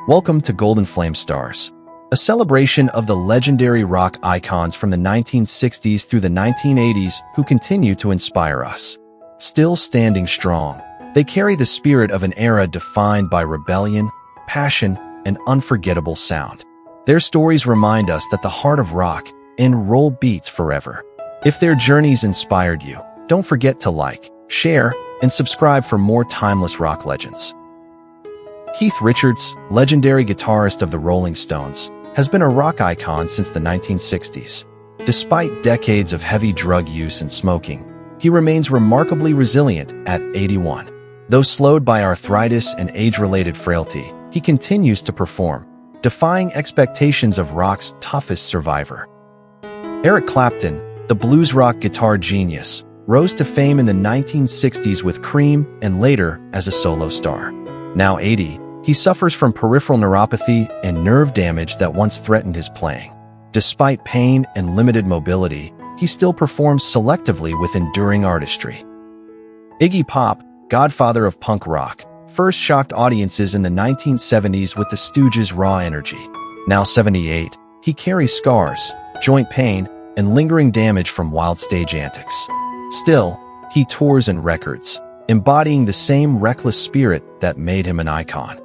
Welcome to Golden Flame Stars, a celebration of the legendary rock icons from the 1960s through the 1980s who continue to inspire us. Still standing strong, they carry the spirit of an era defined by rebellion, passion, and unforgettable sound. Their stories remind us that the heart of rock and roll beats forever. If their journeys inspired you, don't forget to like, share, and subscribe for more timeless rock legends. Keith Richards, legendary guitarist of the Rolling Stones, has been a rock icon since the 1960s. Despite decades of heavy drug use and smoking, he remains remarkably resilient at 81. Though slowed by arthritis and age-related frailty, he continues to perform, defying expectations of rock's toughest survivor. Eric Clapton, the blues rock guitar genius, rose to fame in the 1960s with Cream and later as a solo star. Now 80, he suffers from peripheral neuropathy and nerve damage that once threatened his playing. Despite pain and limited mobility, he still performs selectively with enduring artistry. Iggy Pop, godfather of punk rock, first shocked audiences in the 1970s with the Stooges' raw energy. Now 78, he carries scars, joint pain, and lingering damage from wild stage antics. Still, he tours and records, embodying the same reckless spirit that made him an icon.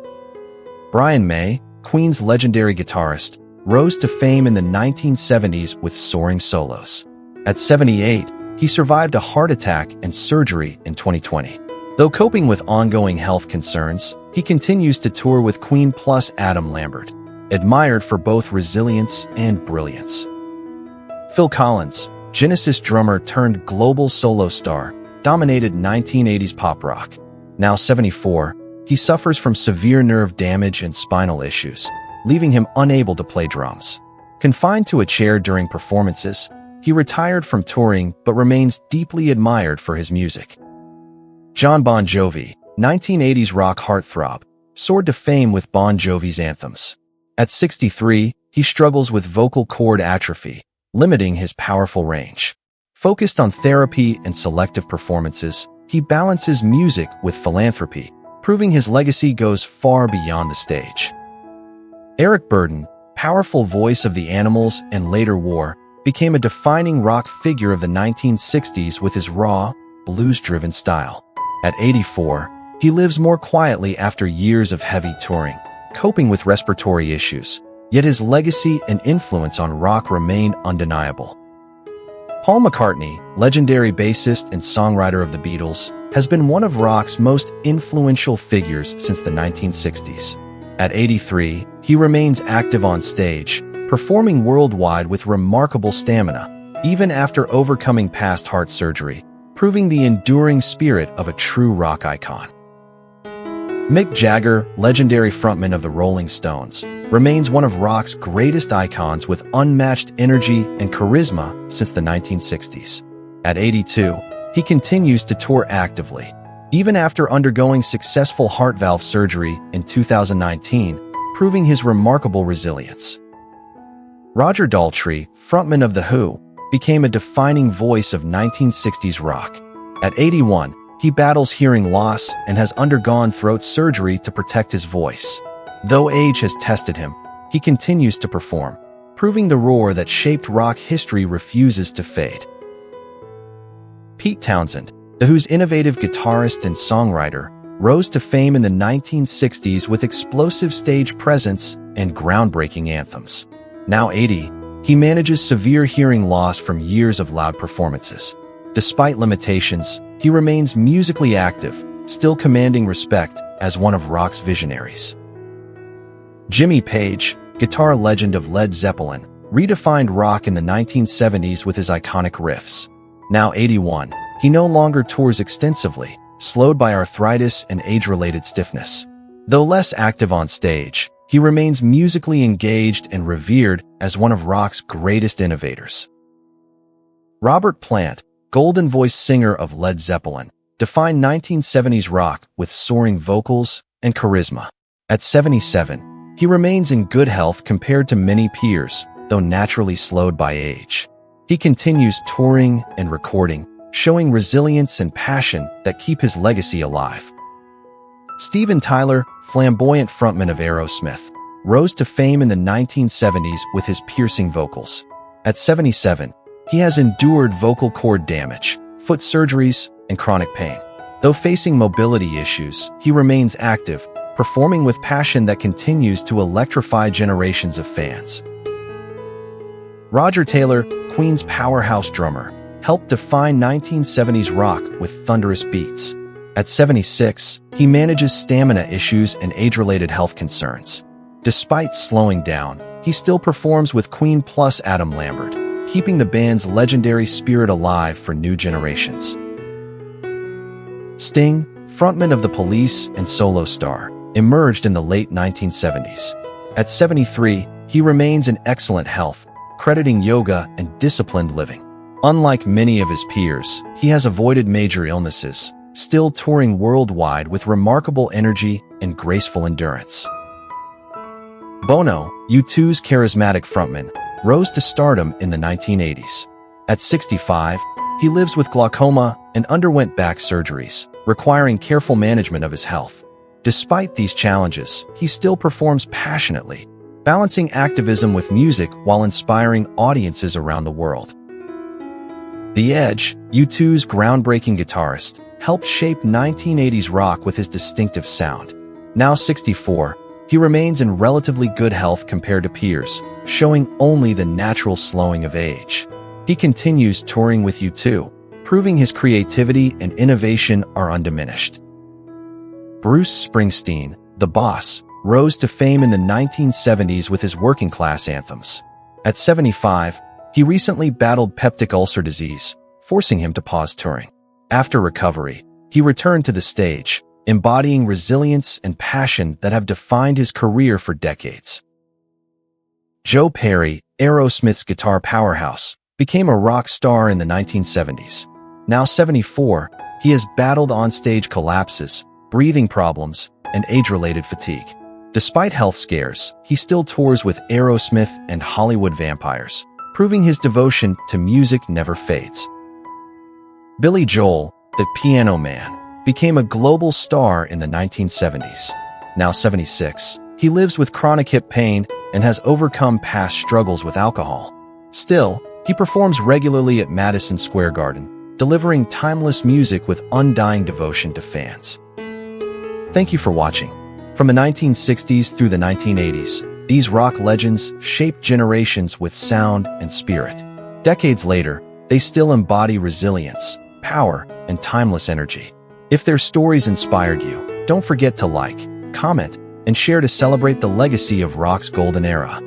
Brian May, Queen's legendary guitarist, rose to fame in the 1970s with soaring solos. At 78, he survived a heart attack and surgery in 2020. Though coping with ongoing health concerns, he continues to tour with Queen plus Adam Lambert, admired for both resilience and brilliance. Phil Collins, Genesis drummer turned global solo star, dominated 1980s pop rock. Now 74, he suffers from severe nerve damage and spinal issues, leaving him unable to play drums. Confined to a chair during performances, he retired from touring but remains deeply admired for his music. John Bon Jovi, 1980s rock heartthrob, soared to fame with Bon Jovi's anthems. At 63, he struggles with vocal cord atrophy, limiting his powerful range. Focused on therapy and selective performances, he balances music with philanthropy, proving his legacy goes far beyond the stage. Eric Burdon, powerful voice of the Animals and later War, became a defining rock figure of the 1960s with his raw, blues-driven style. At 84, he lives more quietly after years of heavy touring, coping with respiratory issues, yet his legacy and influence on rock remain undeniable. Paul McCartney, legendary bassist and songwriter of the Beatles, has been one of rock's most influential figures since the 1960s. At 83, he remains active on stage, performing worldwide with remarkable stamina, even after overcoming past heart surgery, proving the enduring spirit of a true rock icon. Mick Jagger, legendary frontman of the Rolling Stones, remains one of rock's greatest icons with unmatched energy and charisma since the 1960s. At 82, he continues to tour actively, even after undergoing successful heart valve surgery in 2019, proving his remarkable resilience. Roger Daltrey, frontman of The Who, became a defining voice of 1960s rock. At 81, he battles hearing loss and has undergone throat surgery to protect his voice. Though age has tested him, he continues to perform, proving the roar that shaped rock history refuses to fade. Pete Townshend, The Who's innovative guitarist and songwriter, rose to fame in the 1960s with explosive stage presence and groundbreaking anthems. Now 80, he manages severe hearing loss from years of loud performances. Despite limitations, he remains musically active, still commanding respect as one of rock's visionaries. Jimmy Page, guitar legend of Led Zeppelin, redefined rock in the 1970s with his iconic riffs. Now 81, he no longer tours extensively, slowed by arthritis and age-related stiffness. Though less active on stage, he remains musically engaged and revered as one of rock's greatest innovators. Robert Plant, golden voice singer of Led Zeppelin, defined 1970s rock with soaring vocals and charisma. At 77, he remains in good health compared to many peers, though naturally slowed by age. He continues touring and recording, showing resilience and passion that keep his legacy alive. Steven Tyler, flamboyant frontman of Aerosmith, rose to fame in the 1970s with his piercing vocals. At 77, he has endured vocal cord damage, foot surgeries, and chronic pain. Though facing mobility issues, he remains active, performing with passion that continues to electrify generations of fans. Roger Taylor, Queen's powerhouse drummer, helped define 1970s rock with thunderous beats. At 76, he manages stamina issues and age-related health concerns. Despite slowing down, he still performs with Queen plus Adam Lambert, keeping the band's legendary spirit alive for new generations. Sting, frontman of The Police and solo star, emerged in the late 1970s. At 73, he remains in excellent health, crediting yoga and disciplined living. Unlike many of his peers, he has avoided major illnesses, still touring worldwide with remarkable energy and graceful endurance. Bono, U2's charismatic frontman, rose to stardom in the 1980s. At 65, he lives with glaucoma and underwent back surgeries, requiring careful management of his health. Despite these challenges, he still performs passionately, balancing activism with music while inspiring audiences around the world. The Edge, U2's groundbreaking guitarist, helped shape 1980s rock with his distinctive sound. Now 64, he remains in relatively good health compared to peers, showing only the natural slowing of age. He continues touring with U2, proving his creativity and innovation are undiminished. Bruce Springsteen, the Boss, rose to fame in the 1970s with his working-class anthems. At 75, he recently battled peptic ulcer disease, forcing him to pause touring. After recovery, he returned to the stage, embodying resilience and passion that have defined his career for decades. Joe Perry, Aerosmith's guitar powerhouse, became a rock star in the 1970s. Now 74, he has battled onstage collapses, breathing problems, and age-related fatigue. Despite health scares, he still tours with Aerosmith and Hollywood Vampires, proving his devotion to music never fades. Billy Joel, the Piano Man, became a global star in the 1970s. Now 76, he lives with chronic hip pain and has overcome past struggles with alcohol. Still, he performs regularly at Madison Square Garden, delivering timeless music with undying devotion to fans. Thank you for watching. From the 1960s through the 1980s, these rock legends shaped generations with sound and spirit. Decades later, they still embody resilience, power, and timeless energy. If their stories inspired you, don't forget to like, comment, and share to celebrate the legacy of rock's golden era.